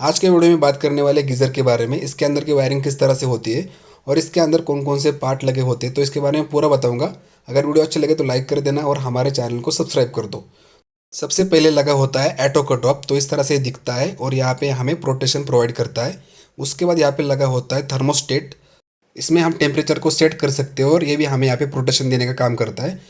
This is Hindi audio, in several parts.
आज के वीडियो में बात करने वाले गीज़र के बारे में, इसके अंदर की वायरिंग किस तरह से होती है और इसके अंदर कौन कौन से पार्ट लगे होते हैं, तो इसके बारे में पूरा बताऊंगा। अगर वीडियो अच्छे लगे तो लाइक कर देना और हमारे चैनल को सब्सक्राइब कर दो। सबसे पहले लगा होता है ऑटो कट ऑफ, तो इस तरह से दिखता है और यहाँ पे हमें प्रोटेक्शन प्रोवाइड करता है। उसके बाद यहाँ पे लगा होता है थर्मोस्टेट, इसमें हम टेम्परेचर को सेट कर सकते हो और ये भी हमें यहाँ पे प्रोटेक्शन देने का काम करता है।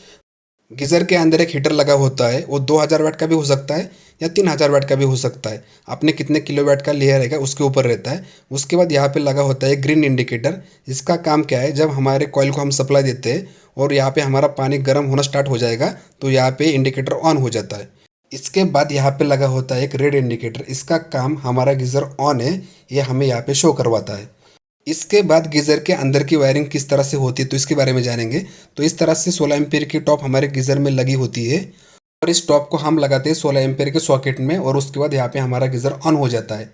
गीज़र के अंदर एक हीटर लगा होता है, वो 2000 वाट का भी हो सकता है या 3000 वाट का भी हो सकता है। आपने कितने किलोवाट का लिया रहेगा उसके ऊपर रहता है। उसके बाद यहाँ पे लगा होता है ग्रीन इंडिकेटर। इसका काम क्या है, जब हमारे कॉइल को हम सप्लाई देते हैं और यहाँ पे हमारा पानी गर्म होना स्टार्ट हो जाएगा तो यहाँ पे इंडिकेटर ऑन हो जाता है। इसके बाद यहाँ पे लगा होता है एक रेड इंडिकेटर। इसका काम हमारा गीज़र ऑन है ये हमें यहाँ पे शो करवाता है। इसके बाद गीज़र के अंदर की वायरिंग किस तरह से होती है तो इसके बारे में जानेंगे। तो इस तरह से 16 एम्पीयर की टॉप हमारे गीज़र में लगी होती है और इस टॉप को हम लगाते हैं 16 एम्पीयर के सॉकेट में और उसके बाद यहाँ पे हमारा गीज़र ऑन हो जाता है।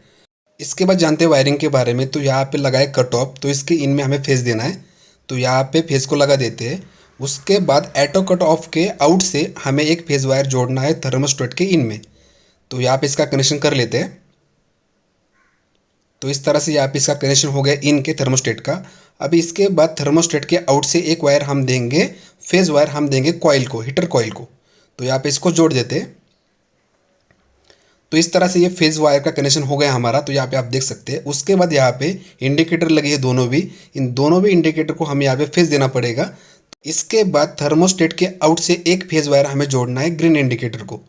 इसके बाद जानते हैं वायरिंग के बारे में। तो यहाँ पे लगाए कट ऑफ, तो इसके इन में हमें फेस देना है, तो यहाँ पे फेस को लगा देते हैं। उसके बाद ऑटो कट ऑफ के आउट से हमें एक फेस वायर जोड़ना है थर्मोस्टेट के इन में, तो यहाँ पे इसका कनेक्शन कर लेते हैं। तो इस तरह से यहाँ पे इसका कनेक्शन हो गया इन के थर्मोस्टेट का। अभी इसके बाद थर्मोस्टेट के आउट से एक वायर हम देंगे, फेज वायर हम देंगे कॉइल को, हीटर कॉइल को, तो यहाँ पे इसको जोड़ देते हैं। तो इस तरह से ये फेज वायर का कनेक्शन हो गया हमारा, तो यहाँ पे आप देख सकते हैं। उसके बाद यहाँ पे इंडिकेटर लगी है दोनों भी, इन दोनों भी इंडिकेटर को हमें यहाँ पे फेज देना पड़ेगा। इसके बाद थर्मोस्टेट के आउट से एक फेज वायर हमें जोड़ना है ग्रीन इंडिकेटर को,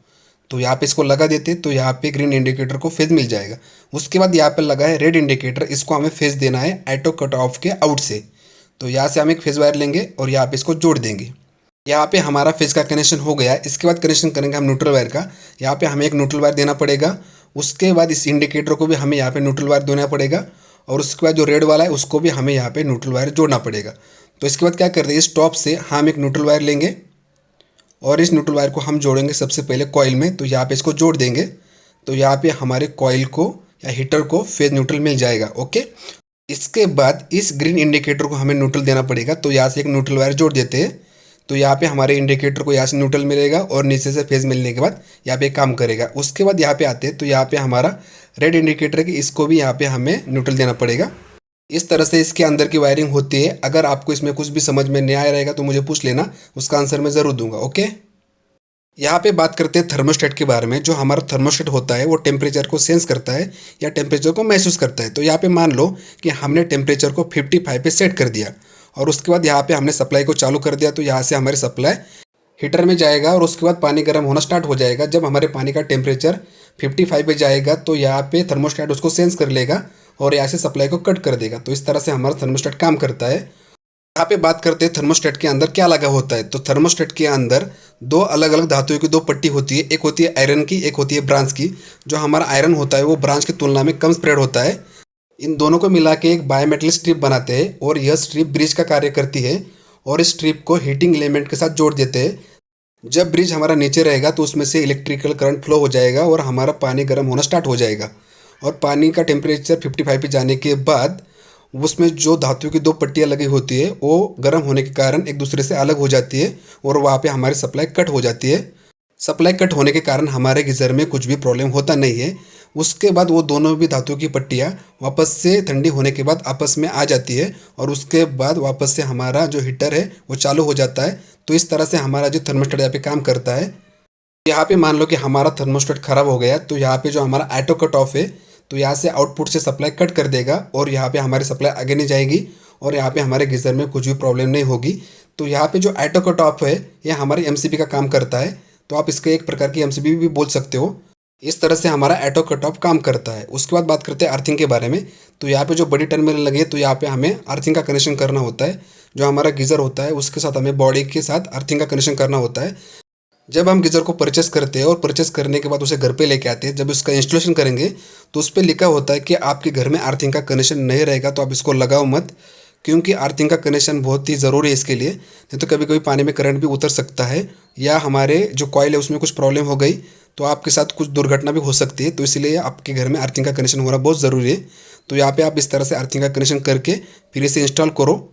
तो यहाँ पे इसको लगा देते तो यहाँ पे ग्रीन इंडिकेटर को फेज मिल जाएगा। उसके बाद यहाँ पे लगा है रेड इंडिकेटर, इसको हमें फेज देना है ऑटो कट ऑफ के आउट से, तो यहाँ से हम एक फेज वायर लेंगे और यहाँ पे इसको जोड़ देंगे। यहाँ पे हमारा फेज का कनेक्शन हो गया। इसके बाद कनेक्शन करेंगे हम न्यूट्रल वायर का, यहाँ पे हमें एक न्यूट्रल वायर देना पड़ेगा। उसके बाद इस इंडिकेटर को भी हमें यहाँ पे न्यूट्रल वायर देना पड़ेगा और उसके बाद जो रेड वाला है उसको भी हमें यहाँ पे न्यूट्रल वायर जोड़ना पड़ेगा। तो इसके बाद क्या करते हैं, इस टॉप से हम एक न्यूट्रल वायर लेंगे और इस न्यूट्रल वायर को हम जोड़ेंगे सबसे पहले कॉइल में, तो यहाँ पे इसको जोड़ देंगे, तो यहाँ पे हमारे कॉइल को या हीटर को फेज न्यूट्रल मिल जाएगा। ओके, इसके बाद इस ग्रीन इंडिकेटर को हमें न्यूट्रल देना पड़ेगा, तो यहाँ से एक न्यूट्रल वायर जोड़ देते हैं, तो यहाँ पे हमारे इंडिकेटर को यहाँ से न्यूट्रल मिलेगा और नीचे से फेज मिलने के बाद यहाँ पे काम करेगा। उसके बाद यहाँ पे आते हैं तो यहाँ पे हमारा रेड इंडिकेटर की इसको भी यहाँ पे हमें न्यूट्रल देना पड़ेगा। इस तरह से इसके अंदर की वायरिंग होती है। अगर आपको इसमें कुछ भी समझ में नहीं आया रहेगा तो मुझे पूछ लेना, उसका आंसर मैं ज़रूर दूंगा। ओके, यहाँ पे बात करते हैं थर्मोस्टेट के बारे में। जो हमारा थर्मोस्टेट होता है वो टेम्परेचर को सेंस करता है या टेम्परेचर को महसूस करता है। तो यहाँ पे मान लो कि हमने टेम्परेचर को 55 पे सेट कर दिया और उसके बाद यहाँ पे हमने सप्लाई को चालू कर दिया, तो यहाँ से हमारी सप्लाई हीटर में जाएगा और उसके बाद पानी गर्म होना स्टार्ट हो जाएगा। जब हमारे पानी का टेम्परेचर 55 पे जाएगा तो यहाँ पे थर्मोस्टेट उसको सेंस कर लेगा और यहाँ से सप्लाई को कट कर देगा। तो इस तरह से हमारा थर्मोस्टेट काम करता है। यहाँ पे बात करते हैं थर्मोस्टेट के अंदर क्या लगा होता है। तो थर्मोस्टेट के अंदर दो अलग अलग धातुओं की दो पट्टी होती है, एक होती है आयरन की, एक होती है ब्रांच की। जो हमारा आयरन होता है वो ब्रांच की तुलना में कम स्प्रेड होता है। इन दोनों को मिला के एक बायोमेटल स्ट्रिप बनाते हैं और यह स्ट्रिप ब्रिज का कार्य करती है और इस स्ट्रिप को हीटिंग एलिमेंट के साथ जोड़ देते हैं। जब ब्रिज हमारा नीचे रहेगा तो उसमें से इलेक्ट्रिकल करंट फ्लो हो जाएगा और हमारा पानी गर्म होना स्टार्ट हो जाएगा और पानी का टेम्परेचर 55 पे जाने के बाद उसमें जो धातु की दो पट्टियाँ लगी होती है वो गर्म होने के कारण एक दूसरे से अलग हो जाती है और वहाँ पे हमारी सप्लाई कट हो जाती है। सप्लाई कट होने के कारण हमारे गीज़र में कुछ भी प्रॉब्लम होता नहीं है। उसके बाद वो दोनों भी धातु की पट्टियाँ वापस से ठंडी होने के बाद आपस में आ जाती है और उसके बाद वापस से हमारा जो हीटर है वो चालू हो जाता है। तो इस तरह से हमारा जो थर्मोस्टेट यहाँ पे काम करता है। यहाँ पे मान लो कि हमारा थर्मोस्टेट खराब हो गया, तो यहाँ पे जो हमारा ऑटो कट ऑफ है तो यहाँ से आउटपुट से सप्लाई कट कर देगा और यहाँ पे हमारी सप्लाई आगे नहीं जाएगी और यहाँ पे हमारे गीज़र में कुछ भी प्रॉब्लम नहीं होगी। तो यहाँ पे जो ऑटो कट ऑफ है ये हमारे एमसीबी का काम करता है, तो आप इसके एक प्रकार की एमसीबी भी बोल सकते हो। इस तरह से हमारा ऑटो कट ऑफ काम करता है। उसके बाद बात करते हैं अर्थिंग के बारे में। तो यहाँ पे जो बड़ी टर्मिनल लगी है तो यहाँ पे हमें अर्थिंग का कनेक्शन करना होता है। जो हमारा गीज़र होता है उसके साथ हमें बॉडी के साथ अर्थिंग का कनेक्शन करना होता है। जब हम गीज़र को परचेस करते हैं और परचेस करने के बाद उसे घर पे लेके आते हैं, जब उसका इंस्टॉलेशन करेंगे तो उस पर लिखा होता है कि आपके घर में अर्थिंग का कनेक्शन नहीं रहेगा तो आप इसको लगाओ मत, क्योंकि अर्थिंग का कनेक्शन बहुत ही ज़रूरी है इसके लिए। नहीं तो कभी कभी पानी में करंट भी उतर सकता है या हमारे जो कॉइल है उसमें कुछ प्रॉब्लम हो गई तो आपके साथ कुछ दुर्घटना भी हो सकती है। तो इसलिए आपके घर में अर्थिंग का कनेक्शन होना बहुत ज़रूरी है। तो यहाँ पे आप इस तरह से अर्थिंग का कनेक्शन करके फिर इसे इंस्टॉल करो।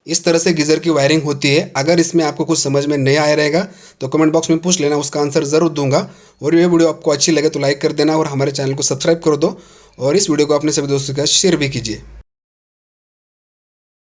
इस तरह से गीज़र की वायरिंग होती है। अगर इसमें आपको कुछ समझ में नहीं आया रहेगा तो कमेंट बॉक्स में पूछ लेना, उसका आंसर ज़रूर दूंगा। और ये वीडियो आपको अच्छी लगे तो लाइक कर देना और हमारे चैनल को सब्सक्राइब कर दो और इस वीडियो को अपने सभी दोस्तों के साथ शेयर भी कीजिए।